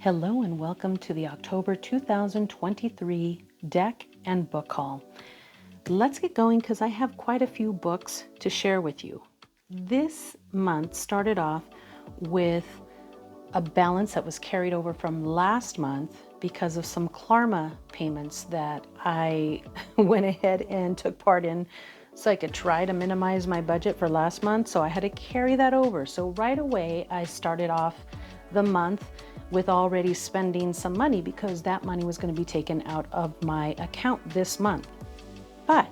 Hello and welcome to the October 2023 deck and book haul. Let's get going because I have quite a few books to share with you. This month started off with a balance that was carried over from last month because of some Klarma payments that I went ahead and took part in so I could try to minimize my budget for last month. So I had to carry that over. So right away, I started off the month with already spending some money because that money was going to be taken out of my account this month. But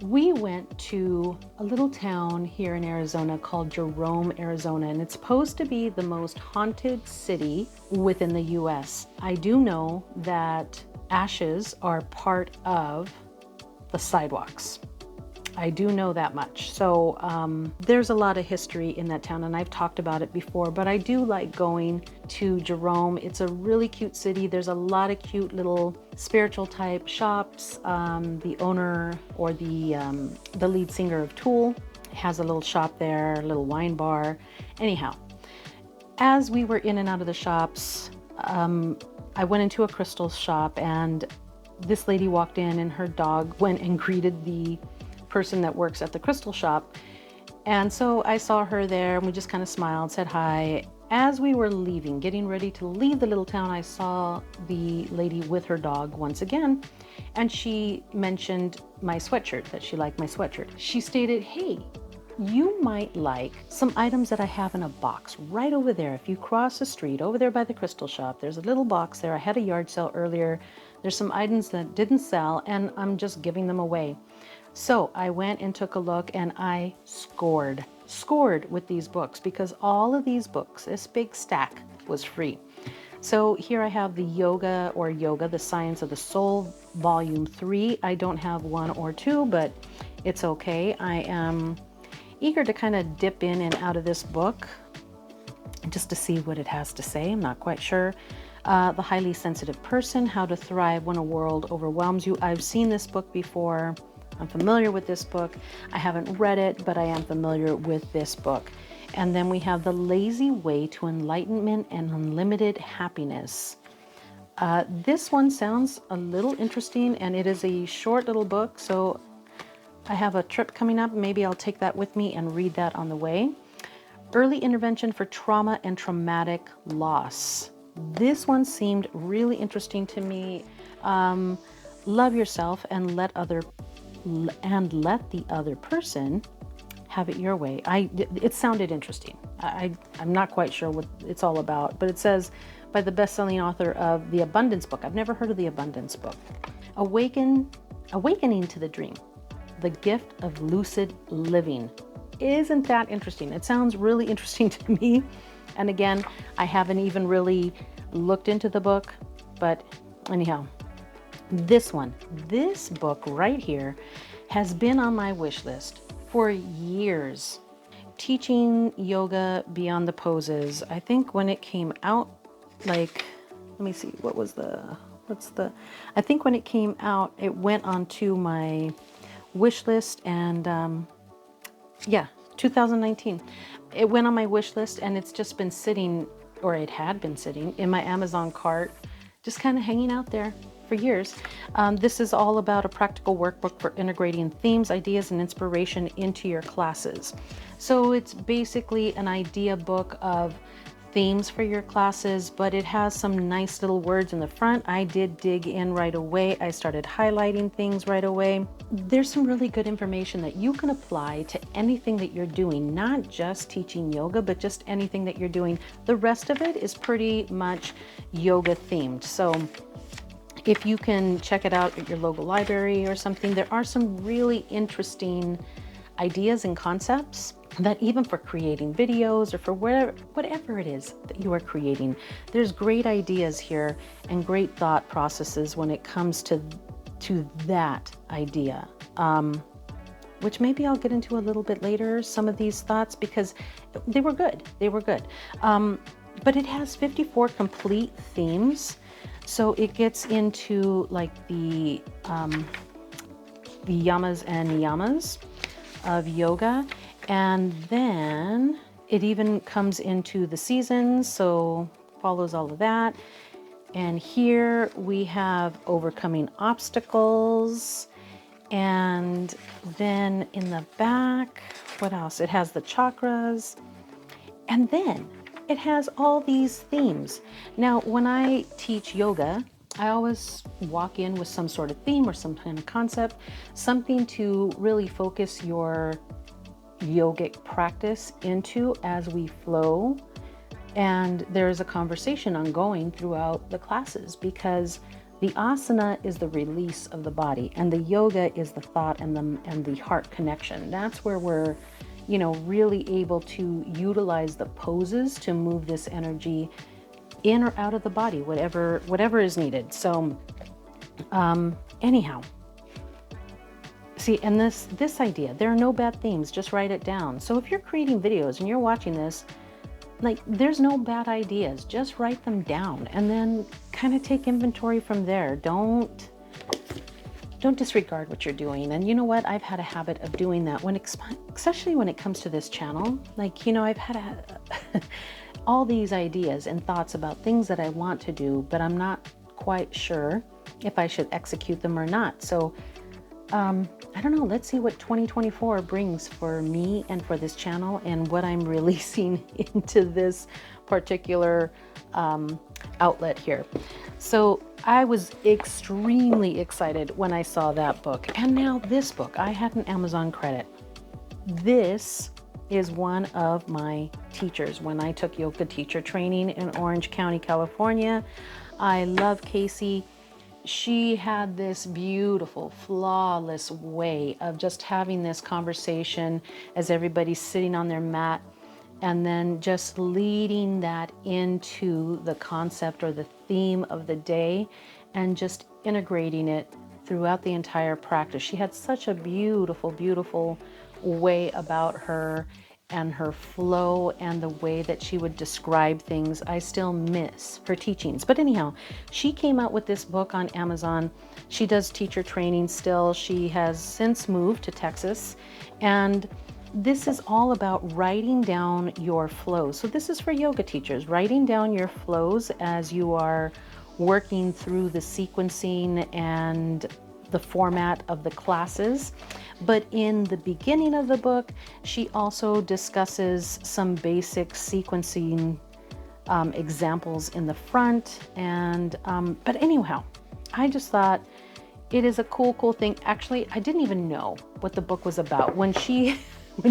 we went to a little town here in Arizona called Jerome, Arizona, and it's supposed to be the most haunted city within the US. I do know that ashes are part of the sidewalks. I do know that much. So there's a lot of history in that town, and I've talked about it before, but I do like going to Jerome. It's a really cute city. There's a lot of cute little spiritual type shops. The owner or the lead singer of Tool has a little shop there, a little wine bar. Anyhow, as we were in and out of the shops, I went into a crystal shop, and this lady walked in and her dog went and greeted the person that works at the crystal shop. And so I saw her there and we just kind of smiled, said hi. As we were leaving, getting ready to leave the little town, I saw the lady with her dog once again, and she mentioned my sweatshirt, that she liked my sweatshirt. She stated, "Hey, you might like some items that I have in a box right over there. If you cross the street over there by the crystal shop, there's a little box there. I had a yard sale earlier. There's some items that didn't sell and I'm just giving them away." So I went and took a look, and I scored with these books because all of these books, this big stack, was free. So here I have the Yoga, The Science of the Soul, Volume 3. I don't have 1 or 2, but it's okay. I am eager to kind of dip in and out of this book just to see what it has to say. I'm not quite sure. The Highly Sensitive Person, How to Thrive When a World Overwhelms You. I've seen this book before. I'm familiar with this book. I haven't read it, but I am familiar with this book. And then we have The Lazy Way to Enlightenment and Unlimited Happiness. This one sounds a little interesting, and it is a short little book. So I have a trip coming up. Maybe I'll take that with me and read that on the way. Early Intervention for Trauma and Traumatic Loss. This one seemed really interesting to me. Love yourself and let the other person have it your way. It sounded interesting. I'm not quite sure what it's all about, but it says by the best-selling author of The Abundance Book. I've never heard of The Abundance Book. Awakening to the Dream, The Gift of Lucid Living. Isn't that interesting? It sounds really interesting to me. And again, I haven't even really looked into the book, but anyhow, this book right here has been on my wish list for years. Teaching Yoga Beyond the Poses. I think when it came out, let me see, I think when it came out, it went onto my wish list, and 2019. It went on my wish list, and it's just been sitting, or it had been sitting in my Amazon cart, just kind of hanging out there for years. This is all about a practical workbook for integrating themes, ideas, and inspiration into your classes. So it's basically an idea book of themes for your classes, but it has some nice little words in the front. I did dig in right away. I started highlighting things right away. There's some really good information that you can apply to anything that you're doing, not just teaching yoga, but just anything that you're doing. The rest of it is pretty much yoga themed. So if you can check it out at your local library or something, there are some really interesting ideas and concepts that even for creating videos or for whatever it is that you are creating, there's great ideas here and great thought processes when it comes to that idea, which maybe I'll get into a little bit later, some of these thoughts, because they were good. But it has 54 complete themes. So it gets into like the yamas and niyamas of yoga, and then it even comes into the seasons. So follows all of that. And here we have overcoming obstacles. And then in the back, what else? It has the chakras. And then it has all these themes. Now, when I teach yoga, I always walk in with some sort of theme or some kind of concept, something to really focus your yogic practice into as we flow. And there's a conversation ongoing throughout the classes, because the asana is the release of the body and the yoga is the thought and the heart connection. That's where we're, really able to utilize the poses to move this energy in or out of the body, whatever is needed. So anyhow, see, and this idea, there are no bad themes, just write it down. So if you're creating videos and you're watching this, like, there's no bad ideas, just write them down and then kind of take inventory from there. Don't disregard what you're doing. And you know what? I've had a habit of doing that especially when it comes to this channel. Like, I've had all these ideas and thoughts about things that I want to do, but I'm not quite sure if I should execute them or not. So I don't know. Let's see what 2024 brings for me and for this channel and what I'm releasing into this particular outlet here. So I was extremely excited when I saw that book. And now this book, I had an Amazon credit. This is one of my teachers when I took yoga teacher training in Orange County, California. I love Casey. She had this beautiful, flawless way of just having this conversation as everybody's sitting on their mat, and then just leading that into the concept or the theme of the day and just integrating it throughout the entire practice. She had such a beautiful, beautiful way about her and her flow and the way that she would describe things. I still miss her teachings. But anyhow, she came out with this book on Amazon. She does teacher training still. She has since moved to Texas. And this is all about writing down your flows. So this is for yoga teachers, writing down your flows as you are working through the sequencing and the format of the classes. But in the beginning of the book, she also discusses some basic sequencing examples in the front. And but anyhow, I just thought it is a cool thing. Actually, I didn't even know what the book was about. When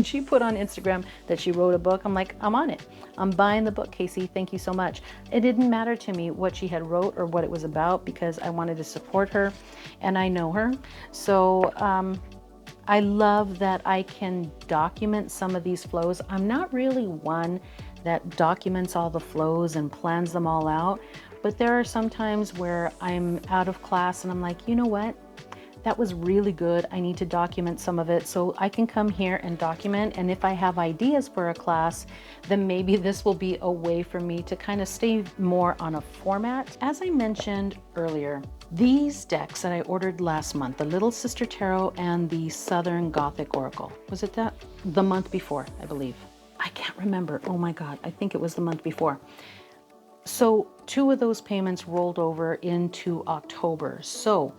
she put on Instagram that she wrote a book, I'm like, I'm on it. I'm buying the book, Casey. Thank you so much. It didn't matter to me what she had wrote or what it was about, because I wanted to support her and I know her. So I love that I can document some of these flows. I'm not really one that documents all the flows and plans them all out, but there are some times where I'm out of class and I'm like, you know what? That was really good. I need to document some of it so I can come here and document. And if I have ideas for a class, then maybe this will be a way for me to kind of stay more on a format. As I mentioned earlier, these decks that I ordered last month, the Little Sister Tarot and the Southern Gothic Oracle, was it that? The month before, I believe. I can't remember. Oh my God, I think it was the month before. So 2 of those payments rolled over into October. So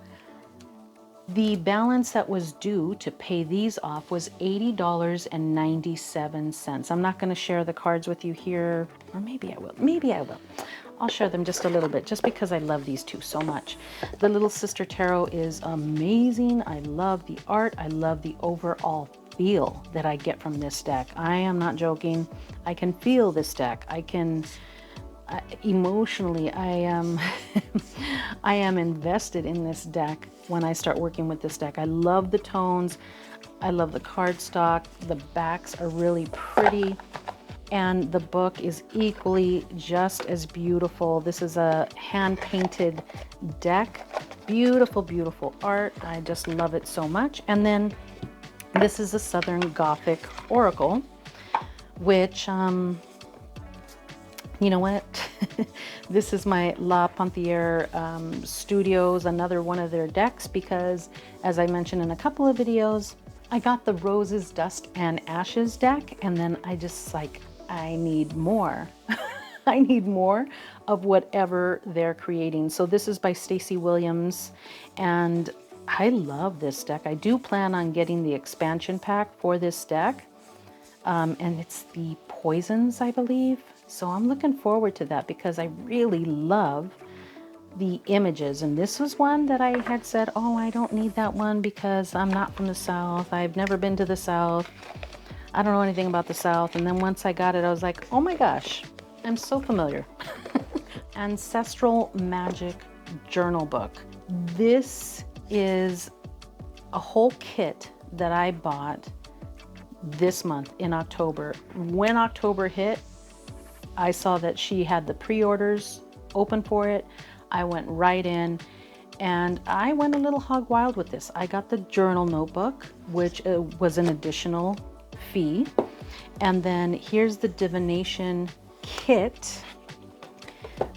the balance that was due to pay these off was $80.97. I'm not going to share the cards with you here, or maybe I will. Maybe I will. I'll share them just a little bit, just because I love these 2 so much. The Little Sister Tarot is amazing. I love the art. I love the overall feel that I get from this deck. I am not joking. I can feel this deck. I can... emotionally, I am I am invested in this deck when I start working with this deck. I love the tones. I love the cardstock. The backs are really pretty. And the book is equally just as beautiful. This is a hand-painted deck. Beautiful, beautiful art. I just love it so much. And then this is a Southern Gothic Oracle, which... you know what? This is my La Panthère Studios, another one of their decks, because as I mentioned in a couple of videos, I got the Roses, Dust, and Ashes deck, and then I just like, I need more. I need more of whatever they're creating. So this is by Stacey Williams, and I love this deck. I do plan on getting the expansion pack for this deck, and it's the Poisons, I believe. So I'm looking forward to that because I really love the images. And this was one that I had said, oh, I don't need that one because I'm not from the South. I've never been to the South. I don't know anything about the South. And then once I got it, I was like, oh my gosh, I'm so familiar. Ancestral Magic Journal Book. This is a whole kit that I bought this month in October. When October hit, I saw that she had the pre-orders open for it. I went right in and I went a little hog wild with this. I got the journal notebook, which was an additional fee. And then here's the divination kit.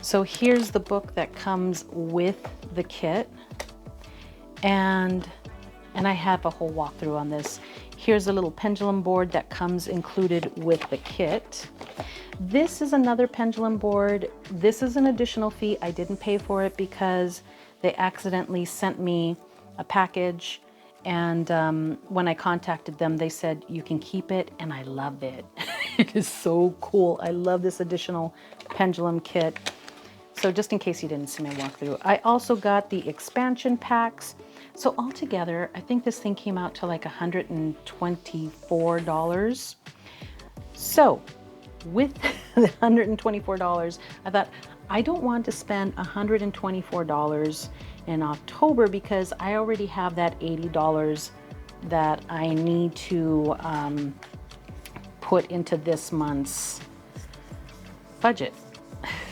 So here's the book that comes with the kit. And I have a whole walkthrough on this. Here's a little pendulum board that comes included with the kit. This is another pendulum board. This is an additional fee. I didn't pay for it because they accidentally sent me a package. And when I contacted them, they said, you can keep it. And I love it. It is so cool. I love this additional pendulum kit. So just in case you didn't see my walkthrough, I also got the expansion packs. So altogether, I think this thing came out to like $124. So with the $124, I thought, I don't want to spend $124 in October because I already have that $80 that I need to put into this month's budget.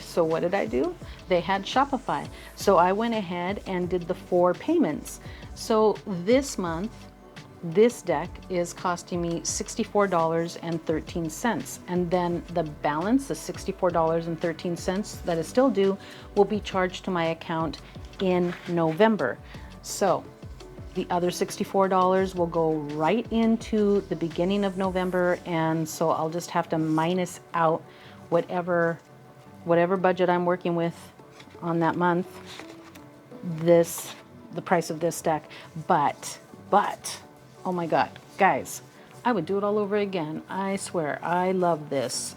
So what did I do? They had Shopify. So I went ahead and did the 4 payments. So this month, this deck is costing me $64.13. And then the balance, the $64.13 that is still due, will be charged to my account in November. So the other $64 will go right into the beginning of November. And so I'll just have to minus out whatever budget I'm working with on that month, the price of this deck. But, oh my God, guys, I would do it all over again. I swear, I love this.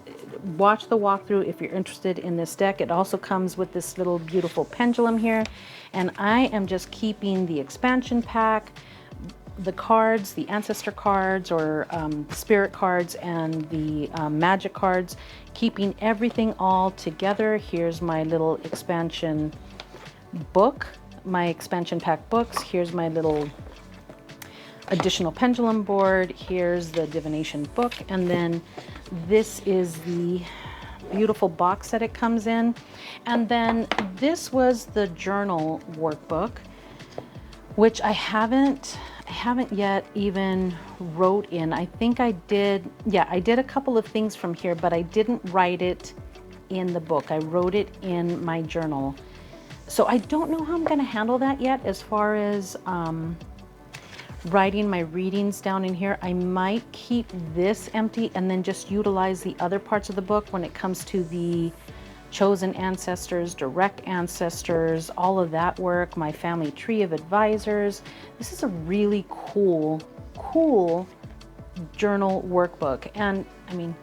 Watch the walkthrough if you're interested in this deck. It also comes with this little beautiful pendulum here. And I am just keeping the expansion pack, the cards, the ancestor cards or spirit cards, and the magic cards, keeping everything all together. Here's my little expansion book, my expansion pack books. Here's my little additional pendulum board. Here's the divination book. And then this is the beautiful box that it comes in. And then this was the journal workbook, which I haven't yet even wrote in. I think I did, yeah, I did a couple of things from here, but I didn't write it in the book. I wrote it in my journal. So I don't know how I'm gonna handle that yet as far as writing my readings down in here. I might keep this empty and then just utilize the other parts of the book when it comes to the chosen ancestors, direct ancestors, all of that work, my family tree of advisors. This is a really cool journal workbook. And I mean,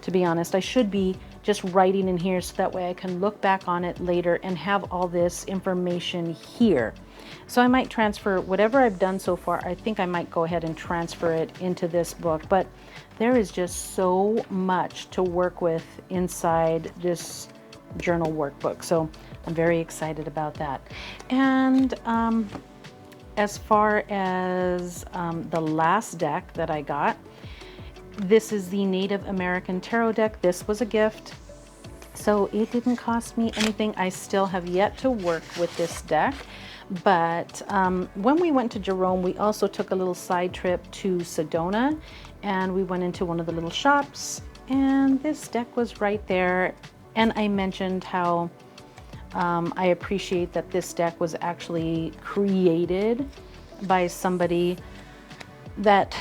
to be honest, I should be just writing in here so that way I can look back on it later and have all this information here. So I might transfer whatever I've done so far. I think I might go ahead and transfer it into this book, but there is just so much to work with inside this journal workbook. So I'm very excited about that. And as far as the last deck that I got, this is the Native American Tarot deck. This was a gift, so it didn't cost me anything. I still have yet to work with this deck. But when we went to Jerome, we also took a little side trip to Sedona, and we went into one of the little shops, and this deck was right there. And I mentioned how I appreciate that this deck was actually created by somebody that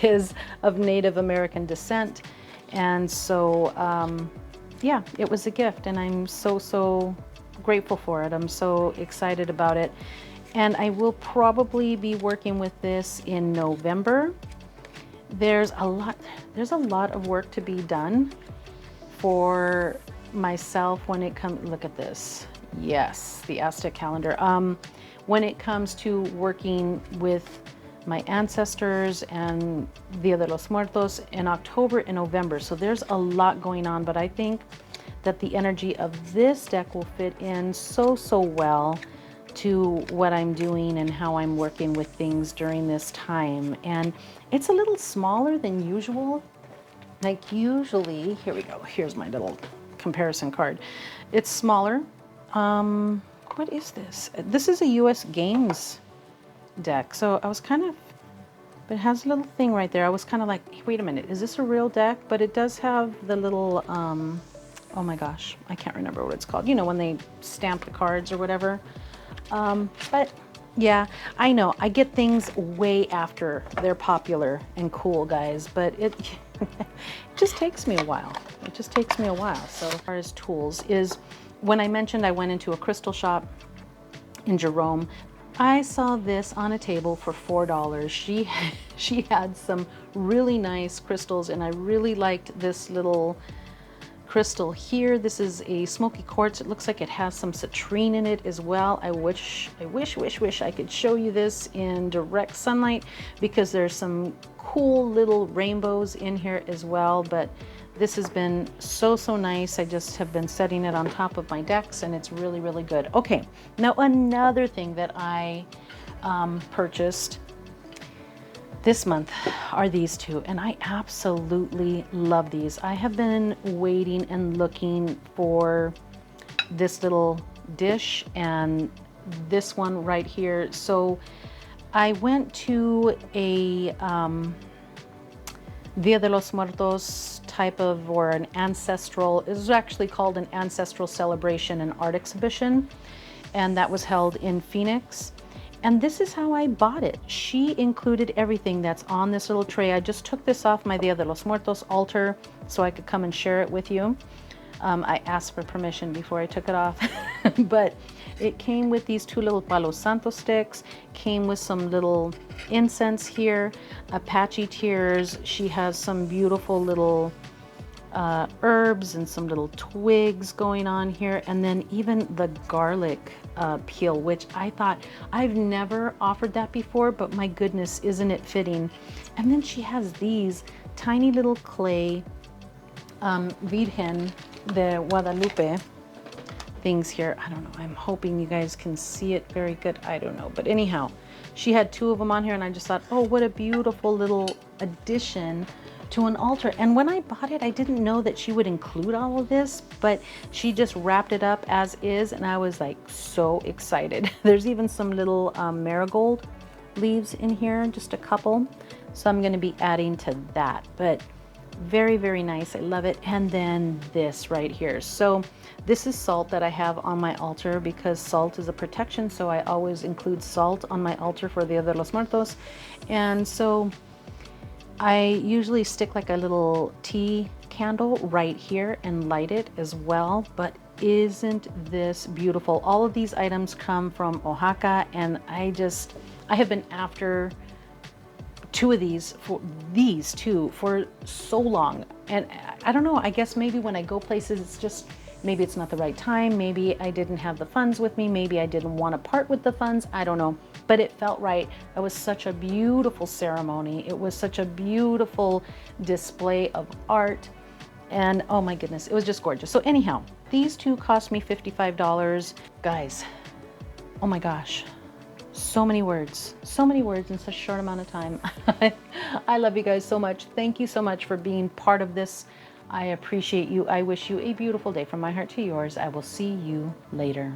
is of Native American descent. And so yeah, it was a gift, and I'm so grateful for it. I'm so excited about it. And I will probably be working with this in November. There's a lot of work to be done for myself when it comes, look at this. Yes, the Aztec calendar. When it comes to working with my ancestors and Dia de los Muertos in October and November. So there's a lot going on, but I think that the energy of this deck will fit in so well to what I'm doing and how I'm working with things during this time. And it's a little smaller than usual. Like usually, here we go, here's my little comparison card. It's smaller. What is this? This is a US Games deck. So I was kind of, but it has a little thing right there. I was kind of like, hey, wait a minute, is this a real deck? But it does have the little, oh my gosh, I can't remember what it's called. You know, when they stamp the cards or whatever. But yeah, I know I get things way after they're popular and cool, guys, but it just takes me a while. It just takes me a while. So as far as tools is, when I mentioned I went into a crystal shop in Jerome, I saw this on a table for $4. She had some really nice crystals, and I really liked this little crystal here. This is a smoky quartz. It looks like it has some citrine in it as well. I wish I could show you this in direct sunlight, because there's some cool little rainbows in here as well. But this has been so nice. I just have been setting it on top of my decks, and it's really good. Okay, now another thing that I purchased this month are these two, and I absolutely love these. I have been waiting and looking for this little dish and this one right here. So I went to a Dia de los Muertos type of, or an ancestral, it was actually called an ancestral celebration and art exhibition, and that was held in Phoenix. And this is how I bought it. She included everything that's on this little tray. I just took this off my Dia de los Muertos altar so I could come and share it with you. I asked for permission before I took it off, but it came with these two little Palo Santo sticks, came with some little incense here, Apache tears. She has some beautiful little herbs and some little twigs going on here, and then even the garlic peel, which I thought, I've never offered that before, but my goodness, isn't it fitting? And then she has these tiny little clay Virgen de Guadalupe things here. I don't know, I'm hoping you guys can see it very good. I don't know, but anyhow, she had two of them on here, and I just thought, oh, what a beautiful little addition to an altar. And when I bought it, I didn't know that she would include all of this, but she just wrapped it up as is, and I was like so excited. There's even some little marigold leaves in here, just a couple, so I'm going to be adding to that. But very nice, I love it. And then this right here, so this is salt that I have on my altar, because salt is a protection, so I always include salt on my altar for Dia de los Muertos. And so I usually stick like a little tea candle right here and light it as well. But isn't this beautiful? All of these items come from Oaxaca, and I have been after two of these two for so long. And I don't know, I guess maybe when I go places, it's just, maybe it's not the right time, maybe I didn't have the funds with me, maybe I didn't want to part with the funds, I don't know, but it felt right. It was such a beautiful ceremony. It was such a beautiful display of art, and oh my goodness, it was just gorgeous. So anyhow, these two cost me $55. Guys, oh my gosh, so many words in such a short amount of time. I love you guys so much. Thank you so much for being part of this. I appreciate you. I wish you a beautiful day from my heart to yours. I will see you later.